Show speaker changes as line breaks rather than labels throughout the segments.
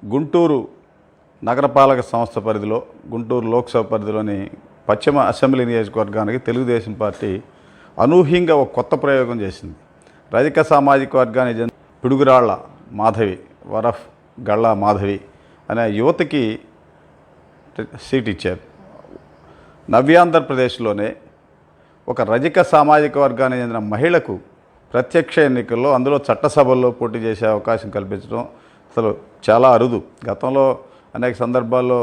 గుంటూరు నగరపాలక సంస్థ పరిధిలో గుంటూరు లోక్సభ పరిధిలోని పశ్చిమ అసెంబ్లీ నియోజకవర్గానికి తెలుగుదేశం పార్టీ అనూహ్యంగా ఒక కొత్త ప్రయోగం చేసింది. రజక సామాజిక వర్గానికి చెందిన పిడుగురాళ్ల మాధవి వరఫ్ గళ్ళ మాధవి అనే యువతకి సీట్ ఇచ్చారు. నవ్యాంధ్రప్రదేశ్లోనే ఒక రజక సామాజిక వర్గానికి చెందిన మహిళకు ప్రత్యక్ష ఎన్నికల్లో, అందులో చట్టసభల్లో పోటీ చేసే అవకాశం కల్పించడం అసలు చాలా అరుదు. గతంలో అనేక సందర్భాల్లో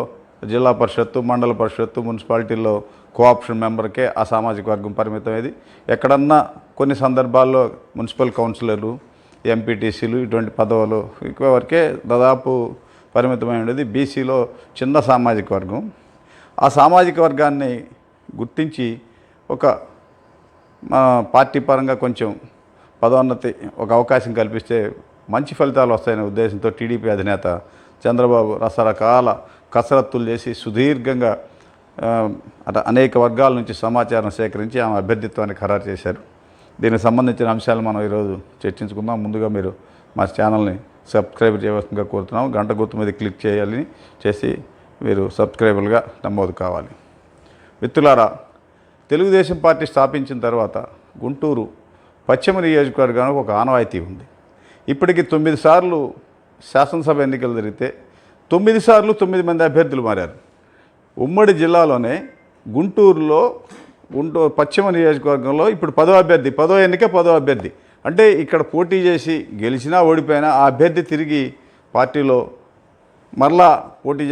జిల్లా పరిషత్తు, మండల పరిషత్తు, మున్సిపాలిటీల్లో కోఆప్షన్ మెంబర్కే ఆ సామాజిక వర్గం పరిమితమేది. ఎక్కడన్నా కొన్ని సందర్భాల్లో మున్సిపల్ కౌన్సిలర్లు, ఎంపీటీసీలు ఇటువంటి పదవులు ఎక్కువ వరకే దాదాపు పరిమితమై ఉండేది. బీసీలో చిన్న సామాజిక వర్గం. ఆ సామాజిక వర్గాన్ని గుర్తించి ఒక పార్టీ పరంగా కొంచెం పదోన్నతి, ఒక అవకాశం కల్పిస్తే మంచి ఫలితాలు వస్తాయనే ఉద్దేశంతో టీడీపీ అధినేత చంద్రబాబు రకరకాల కసరత్తులు చేసి సుదీర్ఘంగా అనేక వర్గాల నుంచి సమాచారం సేకరించి ఆమె అభ్యర్థిత్వాన్ని ఖరారు చేశారు. దీనికి సంబంధించిన అంశాలు మనం ఈరోజు చర్చించుకుందాం. ముందుగా మీరు మా ఛానల్ని సబ్స్క్రైబ్ చేయవలసిందిగా కోరుతున్నాం. గంట గుర్తు మీద క్లిక్ చేసి మీరు సబ్స్క్రైబర్గా నమోదు కావాలి. మిత్రులారా, తెలుగుదేశం పార్టీ స్థాపించిన తర్వాత గుంటూరు పశ్చిమ నియోజకవర్గానికి ఒక ఆనవాయితీ ఉంది. ఇప్పటికి 9 సార్లు శాసనసభ ఎన్నికలు జరిగితే 9 సార్లు 9 మంది అభ్యర్థులు మారారు. ఉమ్మడి జిల్లాలోనే గుంటూరు పశ్చిమ నియోజకవర్గంలో ఇప్పుడు 10వ అభ్యర్థి, 10వ ఎన్నిక 10వ అభ్యర్థి. అంటే ఇక్కడ పోటీ చేసి గెలిచినా ఓడిపోయినా ఆ అభ్యర్థి తిరిగి పార్టీలో మరలా పోటీ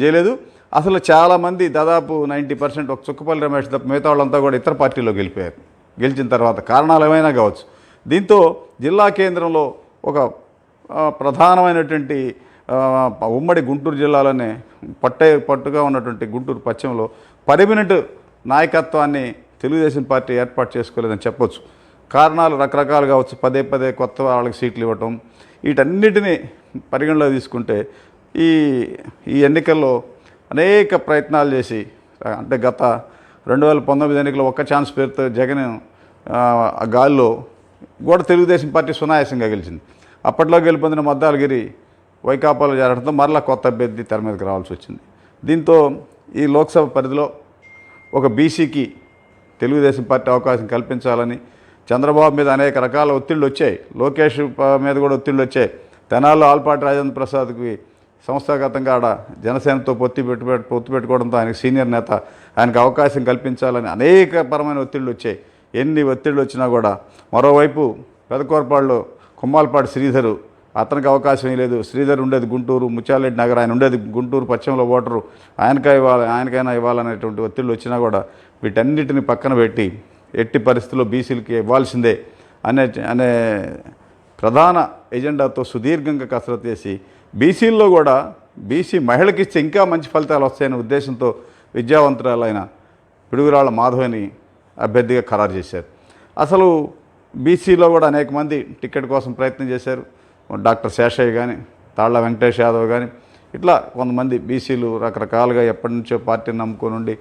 చేయలేదు. అసలు చాలామంది దాదాపు 90% ఒక చుక్కపల్లి రమేష్ తప్ప మిగతా వాళ్ళంతా కూడా ఇతర పార్టీలో గెలిపారు. గెలిచిన తర్వాత కారణాలు ఏమైనా కావచ్చు. దీంతో జిల్లా కేంద్రంలో ఒక ప్రధానమైనటువంటి ఉమ్మడి గుంటూరు జిల్లాలోనే పట్టుగా ఉన్నటువంటి గుంటూరు పశ్చిమలో పర్మనెంట్ నాయకత్వాన్ని తెలుగుదేశం పార్టీ ఏర్పాటు చేసుకోలేదని చెప్పొచ్చు. కారణాలు రకరకాలు కావచ్చు. పదే కొత్త వాళ్ళకి సీట్లు ఇవ్వటం, వీటన్నిటినీ పరిగణలో తీసుకుంటే ఈ ఎన్నికల్లో అనేక ప్రయత్నాలు చేసి, అంటే గత 2019 ఎన్నికల్లో ఒక్క ఛాన్స్ పేరుతో జగన్ గాల్లో కూడా తెలుగుదేశం పార్టీ సునాయాసంగా గెలిచింది. అప్పట్లో గెలుపొందిన మద్దాలగిరి వైకాపాలో చేరడంతో మరలా కొత్త అభ్యర్థి తెర మీదకి రావాల్సి వచ్చింది. దీంతో ఈ లోక్సభ పరిధిలో ఒక బీసీకి తెలుగుదేశం పార్టీ అవకాశం కల్పించాలని చంద్రబాబు మీద అనేక రకాల ఒత్తిళ్ళు వచ్చాయి. లోకేష్ మీద కూడా ఒత్తిళ్ళు వచ్చాయి. తెనాల్లో ఆల్పాటి రాజేంద్ర ప్రసాద్కి సంస్థాగతంగా ఆడ జనసేనతో పొత్తు పెట్టుకోవడంతో ఆయనకు సీనియర్ నేత, ఆయనకు అవకాశం కల్పించాలని అనేక పరమైన ఒత్తిళ్ళు వచ్చాయి. ఎన్ని ఒత్తిళ్ళు వచ్చినా కూడా మరోవైపు పెదకూరపాడులో కుమ్మాలపాటి శ్రీధరు, అతనికి అవకాశం లేదు. శ్రీధర్ ఉండేది గుంటూరు ముత్యాలరెడ్డి నగర్, ఆయన ఉండేది గుంటూరు పశ్చిమలో ఓటరు, ఆయనకైనా ఇవ్వాలనేటువంటి ఒత్తిళ్ళు వచ్చినా కూడా వీటన్నిటిని పక్కన పెట్టి ఎట్టి పరిస్థితుల్లో బీసీలకి ఇవ్వాల్సిందే అనే ప్రధాన ఎజెండాతో సుదీర్ఘంగా కసరత్తు చేసి బీసీల్లో కూడా బీసీ మహిళకి ఇస్తే ఇంకా మంచి ఫలితాలు వస్తాయనే ఉద్దేశంతో విద్యావంతురాలైన పిడుగురాళ్ల మాధవిని అభ్యర్థిగా ఖరారు చేశారు. అసలు బీసీలో కూడా అనేక మంది టికెట్ కోసం ప్రయత్నం చేశారు. డాక్టర్ శేషయ్య కానీ, తాళ్ల వెంకటేష్ యాదవ్ కానీ, ఇట్లా కొంతమంది బీసీలు రకరకాలుగా ఎప్పటి నుంచో పార్టీని నమ్ముకొని ఉండి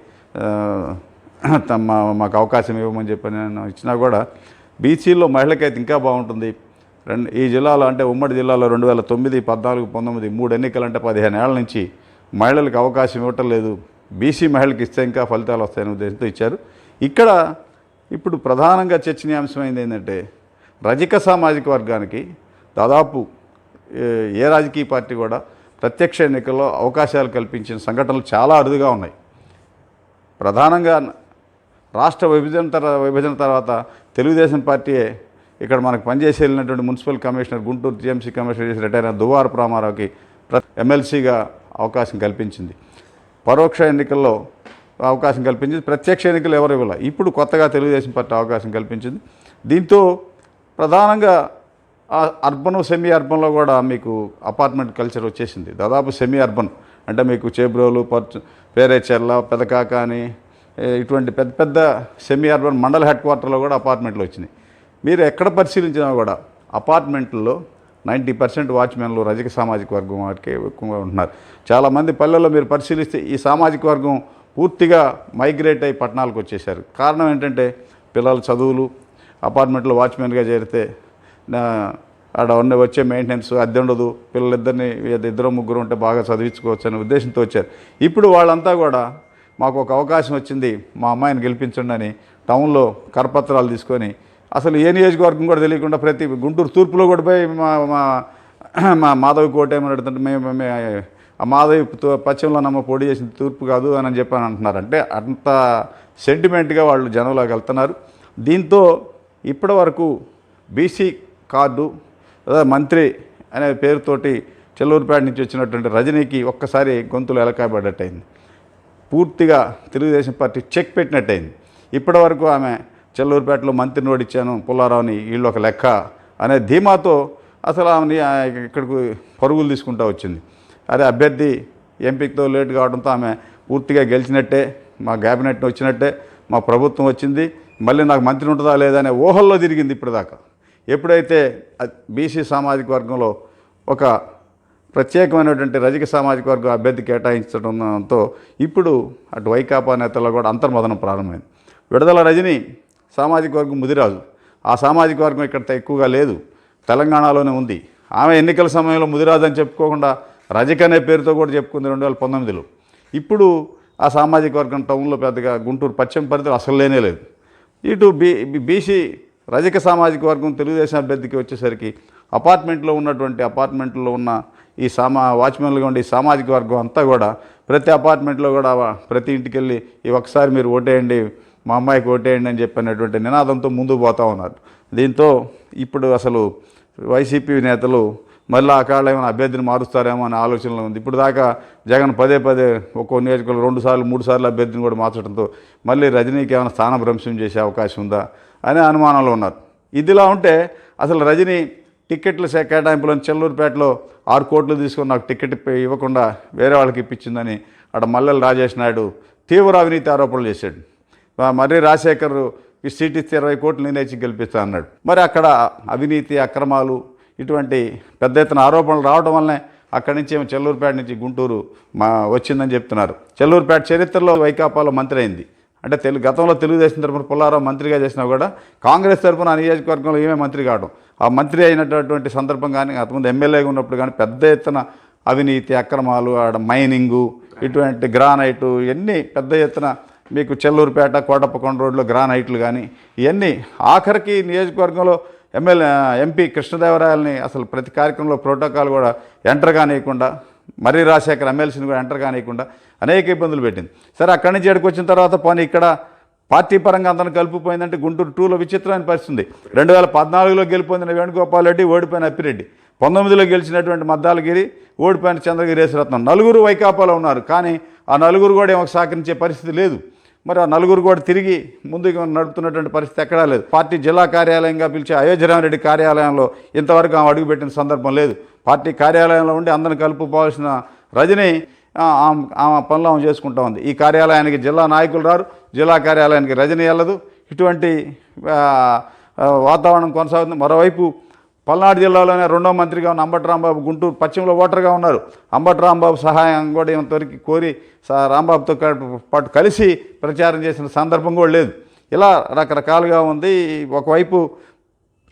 మాకు అవకాశం ఇవ్వమని చెప్పి నేను ఇచ్చినా కూడా బీసీల్లో మహిళకైతే ఇంకా బాగుంటుంది. ఈ జిల్లాలో, అంటే ఉమ్మడి జిల్లాలో 2009, 14, 19 3 ఎన్నికలంటే 15 ఏళ్ల నుంచి మహిళలకు అవకాశం ఇవ్వటం లేదు. బీసీ మహిళలకు ఇస్తే ఇంకా ఫలితాలు వస్తాయనే ఉద్దేశంతో ఇచ్చారు. ఇక్కడ ఇప్పుడు ప్రధానంగా చర్చనీయాంశమైంది ఏంటంటే, రజక సామాజిక వర్గానికి దాదాపు ఏ రాజకీయ పార్టీ కూడా ప్రత్యక్ష ఎన్నికల్లో అవకాశాలు కల్పించిన సంఘటనలు చాలా అరుదుగా ఉన్నాయి. ప్రధానంగా రాష్ట్ర విభజన తర్వాత తెలుగుదేశం పార్టీయే ఇక్కడ మనకు పనిచేసి వెళ్ళినటువంటి municipal commissioner, Guntur TMC commissioner చేసి రిటైర్ అయిన దువ్వారపు రామారావుకి ఎమ్మెల్సీగా అవకాశం కల్పించింది. పరోక్ష ఎన్నికల్లో అవకాశం కల్పించింది. ప్రత్యక్ష ఎన్నికలు ఎవరు ఇవ్వాలి. ఇప్పుడు కొత్తగా తెలుగుదేశం పార్టీ అవకాశం కల్పించింది. దీంతో ప్రధానంగా అర్బన్, సెమీ అర్బన్లో కూడా మీకు అపార్ట్మెంట్ కల్చర్ వచ్చేసింది. దాదాపు సెమీ అర్బన్ అంటే మీకు చేబ్రోలు, పేరేచెర్ల, పెదకాక అని ఇటువంటి పెద్ద సెమీ అర్బన్ మండల హెడ్ క్వార్టర్లో కూడా అపార్ట్మెంట్లు వచ్చినాయి. మీరు ఎక్కడ పరిశీలించినా కూడా అపార్ట్మెంట్లో 90% వాచ్మెన్లు రజక సామాజిక వర్గం వారికి ఎక్కువగా ఉంటున్నారు. చాలామంది పల్లెల్లో మీరు పరిశీలిస్తే ఈ సామాజిక వర్గం పూర్తిగా మైగ్రేట్ అయ్యి పట్టణాలకు వచ్చేసారు. కారణం ఏంటంటే పిల్లల చదువులు, అపార్ట్మెంట్లో వాచ్మెన్గా చేరితే ఆడ ఉన్న వచ్చే మెయింటెనెన్స్ అద్దె ఉండదు, పిల్లలిద్దరిని ఇద్దరు ముగ్గురు ఉంటే బాగా చదివించుకోవచ్చు అనే ఉద్దేశంతో వచ్చారు. ఇప్పుడు వాళ్ళంతా కూడా మాకు ఒక అవకాశం వచ్చింది, మా అమ్మాయిని గెలిపించండి అని టౌన్లో కరపత్రాలు తీసుకొని అసలు ఏ నియోజకవర్గం కూడా తెలియకుండా ప్రతి గుంటూరు తూర్పులో కూడా పోయి మా మాధవి కోటేమని అడుగుతుంటే మేము ఆ మాధవి పశ్చిమలో నమ్మ పోటీ చేసింది తూర్పు కాదు అని చెప్పని అంటున్నారు. అంటే అంత సెంటిమెంట్గా వాళ్ళు జనంలోకి వెళ్తున్నారు. దీంతో ఇప్పటి వరకు బీసీ కార్డు మంత్రి అనే పేరుతోటి చెల్లూరుపేట నుంచి వచ్చినటువంటి రజనీకి ఒక్కసారి గొంతులు ఎలకాబడ్డట్టయింది. పూర్తిగా తెలుగుదేశం పార్టీ చెక్ పెట్టినట్టయింది. ఇప్పటి వరకు ఆమె చెల్లూరుపేటలో మంత్రిని ఓడిచ్చాను పుల్లారావుని, వీళ్ళు ఒక లెక్క అనే ధీమాతో అసలు ఆమెని ఇక్కడికి పరుగులు తీసుకుంటూ వచ్చింది. అదే అభ్యర్థి ఎంపీతో లేట్ కావడంతో ఆమె పూర్తిగా గెలిచినట్టే, మా క్యాబినెట్ వచ్చినట్టే, మా ప్రభుత్వం వచ్చింది, మళ్ళీ నాకు మంత్రి ఉంటుందా లేదా అనే ఊహల్లో తిరిగింది ఇప్పటిదాకా. ఎప్పుడైతే బీసీ సామాజిక వర్గంలో ఒక ప్రత్యేకమైనటువంటి రజక సామాజిక వర్గం అభ్యర్థి కేటాయించడంతో ఇప్పుడు అటు వైకాపా నేతల్లో కూడా అంతర్మదనం ప్రారంభమైంది. విడుదల రజని సామాజిక వర్గం ముదిరాజు, ఆ సామాజిక వర్గం ఇక్కడ ఎక్కువగా లేదు, తెలంగాణలోనే ఉంది. ఆమె ఎన్నికల సమయంలో ముదిరాజు అని చెప్పుకోకుండా రజక అనే పేరుతో కూడా చెప్పుకుంది 2019లో. ఇప్పుడు ఆ సామాజిక వర్గం టౌన్లో పెద్దగా గుంటూరు పశ్చిమ పరిధిలో అసలు లేనే లేదు. ఇటు బీసీ రజక సామాజిక వర్గం తెలుగుదేశం అభ్యర్థికి వచ్చేసరికి అపార్ట్మెంట్లో ఉన్న ఈ వాచ్మెన్లుగా ఉండే ఈ సామాజిక వర్గం అంతా కూడా ప్రతి అపార్ట్మెంట్లో కూడా ప్రతి ఇంటికి వెళ్ళి ఈ ఒకసారి మీరు ఓటేయండి, మా అమ్మాయికి ఓటేయండి అని చెప్పినటువంటి నినాదంతో ముందుకు పోతూ ఉన్నారు. దీంతో ఇప్పుడు అసలు వైసీపీ నేతలు మళ్ళీ ఆ కాళ్ళు ఏమైనా అభ్యర్థిని మారుస్తారేమో అనే ఆలోచనలో ఉంది. ఇప్పుడు దాకా జగన్ పదే ఒక్కో నియోజకవర్గం 2 సార్లు 3 సార్లు అభ్యర్థిని కూడా మార్చడంతో మళ్ళీ రజనీకి ఏమైనా స్థానభ్రంశం చేసే అవకాశం ఉందా అనే అనుమానంలో ఉన్నారు. ఇదిలా ఉంటే అసలు రజనీ టిక్కెట్ల కేటాయింపులో చెల్లూరుపేటలో 6 కోట్లు తీసుకొని నాకు టికెట్ ఇవ్వకుండా వేరే వాళ్ళకి ఇప్పించిందని అక్కడ మల్లెల రాజేష్ నాయుడు తీవ్ర అవినీతి ఆరోపణలు చేశాడు. మర్రి రాజశేఖర్ ఈ సీట్ ఇస్తే 20 కోట్లు నేనేసి గెలిపిస్తా అన్నాడు. మరి అక్కడ అవినీతి అక్రమాలు ఇటువంటి పెద్ద ఎత్తున ఆరోపణలు రావడం వల్లనే అక్కడి నుంచి ఏమో చెల్లూరుపేట నుంచి గుంటూరు వచ్చిందని చెప్తున్నారు. చెల్లూరుపేట చరిత్రలో వైకాపాలో మంత్రి అయింది. అంటే గతంలో తెలుగుదేశం తరఫున పుల్లారావు మంత్రిగా చేసినా కూడా కాంగ్రెస్ తరఫున ఆ నియోజకవర్గంలో ఏమే మంత్రి కావడం, ఆ మంత్రి అయినటువంటి సందర్భం కానీ అంతకుముందు ఎమ్మెల్యేగా ఉన్నప్పుడు కానీ పెద్ద ఎత్తున అవినీతి అక్రమాలు, ఆడ మైనింగు, ఇటువంటి గ్రానైటు ఇవన్నీ పెద్ద ఎత్తున మీకు చెల్లూరుపేట కోటప్పకొండ రోడ్లో గ్రానైట్లు కానీ ఇవన్నీ ఆఖరికి నియోజకవర్గంలో ఎంపీ కృష్ణదేవరాయలని అసలు ప్రతి కార్యక్రమంలో ప్రోటోకాల్ కూడా ఎంటర్ కానియకుండా, మర్రి రాజశేఖర్ ఎమ్మెల్సీని కూడా ఎంటర్ కానియకుండా అనేక ఇబ్బందులు పెట్టింది. సరే అక్కడి నుంచి ఎక్కడికి వచ్చిన తర్వాత పోనీ ఇక్కడ పార్టీ పరంగా అందరిని కలిపిపోయిందంటే గుంటూరు 2లో విచిత్రమైన పరిస్థితి. 2014లో గెలిపొందిన వేణుగోపాల్ రెడ్డి, ఓడిపోయిన అప్పిరెడ్డి, 19లో గెలిచినటువంటి మద్దాలగిరి, ఓడిపోయిన చంద్రగిరి యేసరత్నం, 4 వైకాపాలో ఉన్నారు. కానీ ఆ 4 కూడా ఏమో సహకరించే పరిస్థితి లేదు. మరి ఆ 4 కూడా తిరిగి ముందుకు నడుపుతున్నటువంటి పరిస్థితి ఎక్కడా లేదు. పార్టీ జిల్లా కార్యాలయంగా పిలిచే అయోధ్యరామరెడ్డి కార్యాలయంలో ఇంతవరకు ఆమె అడుగుపెట్టిన సందర్భం లేదు. పార్టీ కార్యాలయంలో ఉండి అందరిని కలుపుకోవాల్సిన రజనీ ఆమె పనులు ఆమె చేసుకుంటా ఉంది. ఈ కార్యాలయానికి జిల్లా నాయకులు రారు, జిల్లా కార్యాలయానికి రజనీ వెళ్ళదు. ఇటువంటి వాతావరణం కొనసాగుతుంది. మరోవైపు పల్నాడు జిల్లాలోనే 2వ మంత్రిగా ఉన్న అంబటి రాంబాబు గుంటూరు పశ్చిమలో ఓటర్గా ఉన్నారు. అంబటి రాంబాబు సహాయం కూడా ఇంతవరకు కోరి రాంబాబుతో పాటు కలిసి ప్రచారం చేసిన సందర్భం కూడా లేదు. ఇలా రకరకాలుగా ఉంది. ఒకవైపు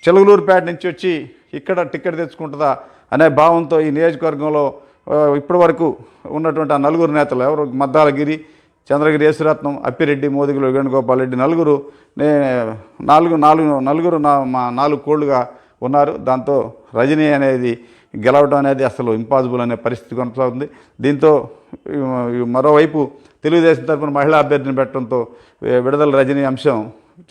చెలుగులూరుపేట నుంచి వచ్చి ఇక్కడ టికెట్ తెచ్చుకుంటుందా అనే భావంతో ఈ నియోజకవర్గంలో ఇప్పటి వరకు ఉన్నటువంటి ఆ 4 నేతలు ఎవరు, మద్దాలగిరి, చంద్రగిరి యేసరత్నం, అప్పిరెడ్డి, మోదిగుల వేణుగోపాల్ రెడ్డి, నలుగురు 4 కోళ్లుగా ఉన్నారు. దాంతో రజనీ అనేది గెలవడం అనేది అసలు ఇంపాసిబుల్ అనే పరిస్థితి కొనసాగుతుంది. దీంతో మరోవైపు తెలుగుదేశం తరఫున మహిళా అభ్యర్థిని పెట్టడంతో విడుదల రజనీ అంశం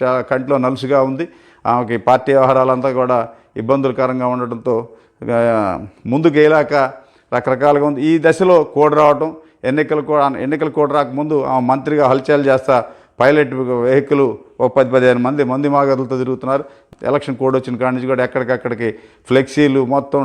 చాలా కంట్లో నలుసుగా ఉంది. ఆమెకి పార్టీ వ్యవహారాలంతా కూడా ఇబ్బందులకరంగా ఉండడంతో ముందుకు వెళ్ళాక రకరకాలుగా ఉంది. ఈ దశలో కోడ్ రావడం, ఎన్నికల కోడ్ రాకముందు ఆమె మంత్రిగా హల్చల్ చేస్తా పైలట్ వెహికల్ 10-15 మంది మాగదులతో తిరుగుతున్నారు. ఎలక్షన్ కోడ్ వచ్చిన కాడి నుంచి కూడా ఎక్కడికక్కడికి ఫ్లెక్సీలు మొత్తం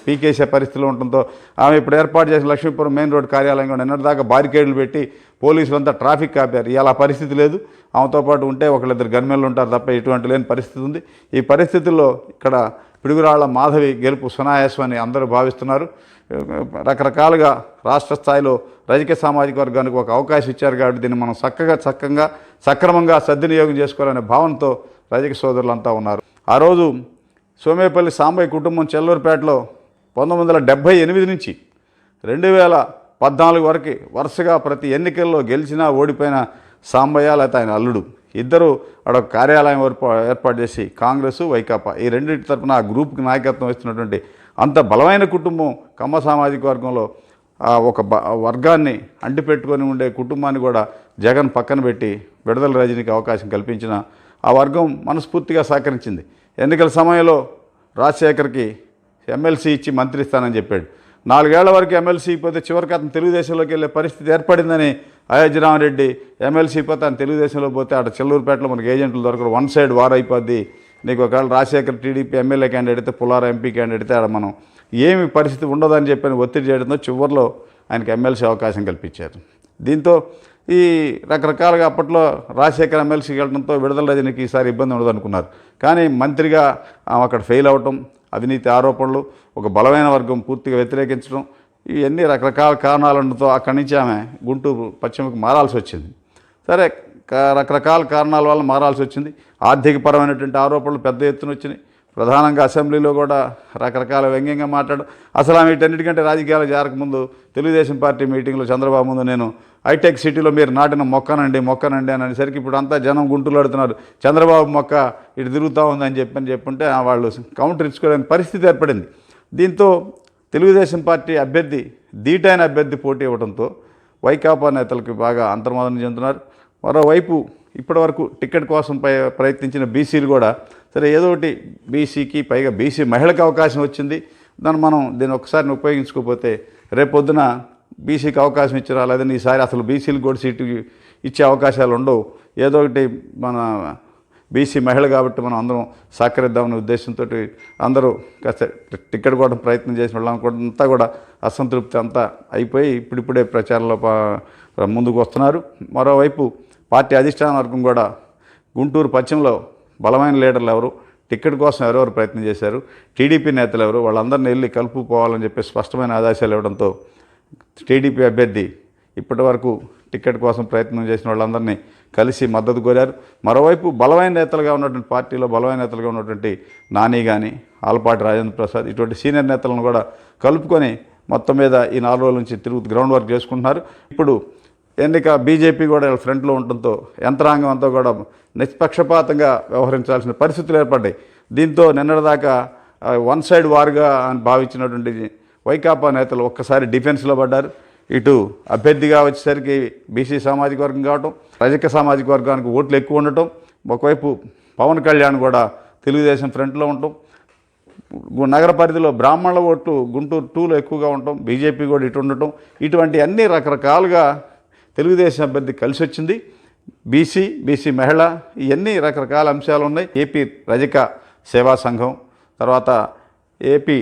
పీకేసే పరిస్థితిలో ఉండటంతో ఆమె ఇప్పుడు ఏర్పాటు చేసిన లక్ష్మీపురం మెయిన్ రోడ్ కార్యాలయం కూడా నిన్నటిదాకా బారికేడ్లు పెట్టి పోలీసులు అంతా ట్రాఫిక్ ఆపారు. ఇలా పరిస్థితి లేదు. ఆమెతో పాటు ఉంటే 1-2 గన్మెన్లు ఉంటారు తప్ప ఇటువంటి లేని పరిస్థితి ఉంది. ఈ పరిస్థితుల్లో ఇక్కడ పిడుగురాళ్ల మాధవి గెలుపు సునాయాసం అని అందరూ భావిస్తున్నారు. రకరకాలుగా రాష్ట్ర స్థాయిలో రాజకీయ సామాజిక వర్గానికి ఒక అవకాశం ఇచ్చారు కాబట్టి దీన్ని మనం సక్రమంగా సద్వినియోగం చేసుకోవాలనే భావనతో రాజకీయ సోదరులంతా ఉన్నారు. ఆ రోజు సోమేపల్లి సాంబయ్య కుటుంబం చెల్లూరుపేటలో 1978 నుంచి 2014 వరకు వరుసగా ప్రతి ఎన్నికల్లో గెలిచినా ఓడిపోయిన సాంబయ్య లేకపోతే ఆయన అల్లుడు ఇద్దరు అక్కడ కార్యాలయం ఏర్పాటు చేసి కాంగ్రెస్ వైకాపా ఈ రెండింటి తరపున ఆ గ్రూప్కి నాయకత్వం ఇస్తున్నటువంటి అంత బలమైన కుటుంబం కమ్మ సామాజిక వర్గంలో ఒక వర్గాన్ని అంటిపెట్టుకొని ఉండే కుటుంబాన్ని కూడా జగన్ పక్కన పెట్టి విడుదల రజనీకి అవకాశం కల్పించిన ఆ వర్గం మనస్ఫూర్తిగా సహకరించింది. ఎన్నికల సమయంలో రాజశేఖర్కి ఎమ్మెల్సీ ఇచ్చి మంత్రి ఇస్తానని చెప్పాడు. 4 ఏళ్ల వరకు ఎమ్మెల్సీ అయిపోతే చివరికి అతను తెలుగుదేశంలోకి వెళ్ళే పరిస్థితి ఏర్పడిందని అయోధ్యరామరెడ్డి ఎమ్మెల్సీ అయిపోతే ఆయన తెలుగుదేశంలో పోతే అక్కడ చెల్లూరుపేటలో మనకి ఏజెంట్లు దొరకరు, వన్ సైడ్ వార్ అయిపోద్ది. నీకు ఒకవేళ రాజశేఖర్ టీడీపీ ఎమ్మెల్యే క్యాండిడేట్ అయితే పుల్లారా ఎంపీ క్యాండిడేట్ అయితే ఆడ మనం ఏమి పరిస్థితి ఉండదని చెప్పని ఒత్తిడి చేయడంతో చివరిలో ఆయనకి ఎమ్మెల్సీ అవకాశం కల్పించారు. దీంతో ఈ రకరకాలుగా అప్పట్లో రాజశేఖర్ ఎమ్మెల్సీకి వెళ్ళడంతో విడుదల రజనీకి ఈసారి ఇబ్బంది ఉండదు అనుకున్నారు. కానీ మంత్రిగా అక్కడ ఫెయిల్ అవటం, అవినీతి ఆరోపణలు, ఒక బలమైన వర్గం పూర్తిగా వ్యతిరేకించడం, ఇవన్నీ రకరకాల కారణాలతో అక్కడి నుంచి ఆమె గుంటూరు పశ్చిమకు మారాల్సి వచ్చింది. సరే, రకరకాల కారణాల వల్ల మారాల్సి వచ్చింది. ఆర్థికపరమైనటువంటి ఆరోపణలు పెద్ద ఎత్తున వచ్చినాయి. ప్రధానంగా అసెంబ్లీలో కూడా రకరకాల వ్యంగ్యంగా మాట్లాడడం. అసలు ఆమె వీటన్నిటికంటే రాజకీయాలు చేరకముందు తెలుగుదేశం పార్టీ మీటింగ్లో చంద్రబాబు ముందు నేను హైటెక్ సిటీలో మీరు నాటిన మొక్కనండి అని అనేసరికి ఇప్పుడు అంతా జనం గుంటూరు ఆడుతున్నారు, చంద్రబాబు మొక్క ఇటు తిరుగుతూ ఉందని చెప్పుంటే వాళ్ళు కౌంటర్ ఇచ్చుకోలేని పరిస్థితి ఏర్పడింది. దీంతో తెలుగుదేశం పార్టీ అభ్యర్థి ధీటైన అభ్యర్థి పోటీ ఇవ్వడంతో వైకాపా నేతలకు బాగా అంతర్మదనం చెందుతున్నారు. మరోవైపు ఇప్పటివరకు టికెట్ కోసం ప్రయత్నించిన బీసీలు కూడా సరే ఏదో ఒకటి బీసీకి పైగా బీసీ మహిళకు అవకాశం వచ్చింది, దీన్ని ఒకసారి ఉపయోగించుకోకపోతే రేపొద్దున బీసీకి అవకాశం ఇచ్చినా లేదని ఈసారి అసలు బీసీలకు కూడా సీటు ఇచ్చే అవకాశాలు ఉండవు, ఏదో ఒకటి మన బీసీ మహిళ కాబట్టి మనం అందరం సహకరిద్దామనే ఉద్దేశంతో అందరూ కాస్త టికెట్ కూడా ప్రయత్నం చేసిన వాళ్ళంతా కూడా అసంతృప్తి అంతా అయిపోయి ఇప్పుడిప్పుడే ప్రచారంలో ముందుకు వస్తున్నారు. మరోవైపు పార్టీ అధిష్టాన వర్గం కూడా గుంటూరు పశ్చిమలో బలమైన లీడర్లు ఎవరు, టికెట్ కోసం ఎవరెవరు ప్రయత్నం చేశారు, టీడీపీ నేతలు ఎవరు, వాళ్ళందరినీ వెళ్ళి కలుపుకోవాలని చెప్పి స్పష్టమైన ఆదేశాలు ఇవ్వడంతో టీడీపీ అభ్యర్థి ఇప్పటి వరకు టికెట్ కోసం ప్రయత్నం చేసిన వాళ్ళందరినీ కలిసి మద్దతు కోరారు. మరోవైపు బలమైన నేతలుగా ఉన్నటువంటి పార్టీలో బలమైన నేతలుగా ఉన్నటువంటి నాని కానీ, ఆలపాటి రాజేంద్ర ప్రసాద్ ఇటువంటి సీనియర్ నేతలను కూడా కలుపుకొని మొత్తం మీద ఈ 4 రోజుల నుంచి గ్రౌండ్ వర్క్ చేసుకుంటున్నారు. ఇప్పుడు బీజేపీ కూడా ఫ్రంట్లో ఉండటంతో యంత్రాంగం అంతా కూడా నిష్పక్షపాతంగా వ్యవహరించాల్సిన పరిస్థితులు ఏర్పడ్డాయి. దీంతో నిన్నటిదాకా వన్ సైడ్ వార్గా అని భావించినటువంటి వైకాపా నేతలు ఒక్కసారి డిఫెన్స్లో పడ్డారు. ఇటు అభ్యర్థిగా వచ్చేసరికి బీసీ సామాజిక వర్గం కావటం, రజక సామాజిక వర్గానికి ఓట్లు ఎక్కువ ఉండటం, ఒకవైపు పవన్ కళ్యాణ్ కూడా తెలుగుదేశం ఫ్రంట్లో ఉండటం, నగర పరిధిలో బ్రాహ్మణుల ఓట్లు గుంటూరు 2లో ఎక్కువగా ఉండటం, బీజేపీ కూడా ఇటు ఉండటం, ఇటువంటి అన్ని రకరకాలుగా తెలుగుదేశం అభ్యర్థి కలిసి వచ్చింది. బీసీ మహిళ ఇవన్నీ రకరకాల అంశాలు ఉన్నాయి. ఏపీ రజక సేవా సంఘం, తర్వాత ఏపీ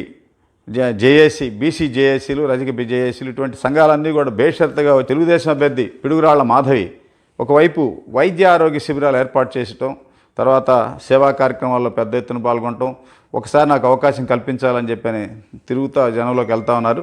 జేఏసీ, బీసీ జేఏసీలు, రజక జేఏసీలు ఇటువంటి సంఘాలన్నీ కూడా బేషరతుగా తెలుగుదేశం అభ్యర్థి పిడుగురాళ్ల మాధవి ఒకవైపు వైద్య ఆరోగ్య శిబిరాలు ఏర్పాటు చేయటం, తర్వాత సేవా కార్యక్రమాల్లో పెద్ద ఎత్తున పాల్గొనటం, ఒకసారి నాకు అవకాశం కల్పించాలని చెప్పని తిరుగుతూ జనంలోకి వెళ్తా ఉన్నారు.